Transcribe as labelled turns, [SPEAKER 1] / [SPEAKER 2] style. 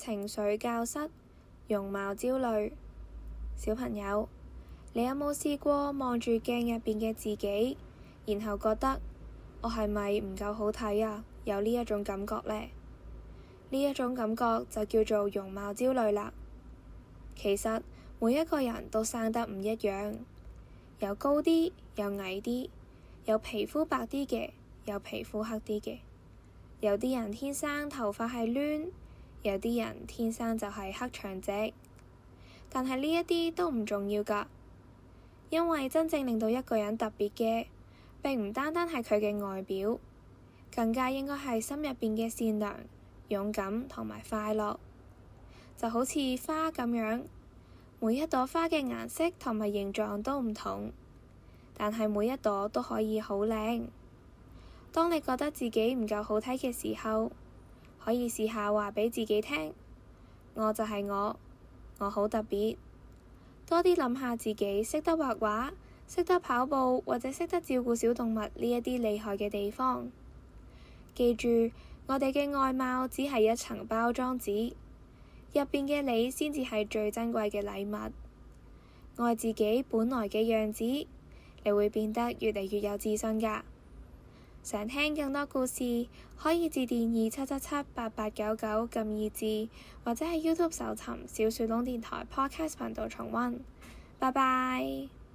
[SPEAKER 1] 情緒教室，容貌焦慮。小朋友，你有冇試過望住鏡入邊嘅自己，然後覺得我係咪唔夠好睇啊？有呢一種感覺呢？呢一種感覺就叫做容貌焦慮啦。其實每一個人都生得唔一樣，有高啲，有矮啲，有皮膚白啲嘅，有皮膚黑啲嘅。有啲人天生頭髮係攣，有啲人天生就係黑長直。但係呢一啲都唔重要㗎，因為真正令到一個人特別嘅，並唔單單係佢嘅外表，更加應該係心入邊嘅善良、勇敢同埋快樂。就好似花咁樣，每一朵花嘅顏色同埋形狀都唔同，但係每一朵都可以好靚。當你覺得自己唔夠好睇嘅時候，可以試下話畀自己聽，我就係我好特別。多啲諗下自己識得畫畫、識得跑步或者識得照顧小動物呢一啲厲害嘅地方。記住，我哋嘅外貌只係一層包裝紙，入邊嘅你先至係最珍貴嘅禮物。愛自己本來嘅樣子，你會變得越嚟越有自信㗎。想聽更多故事，可以致電27778899撳2字，或者喺 YouTube 搜尋小樹窿電台 Podcast 頻道重溫。拜拜。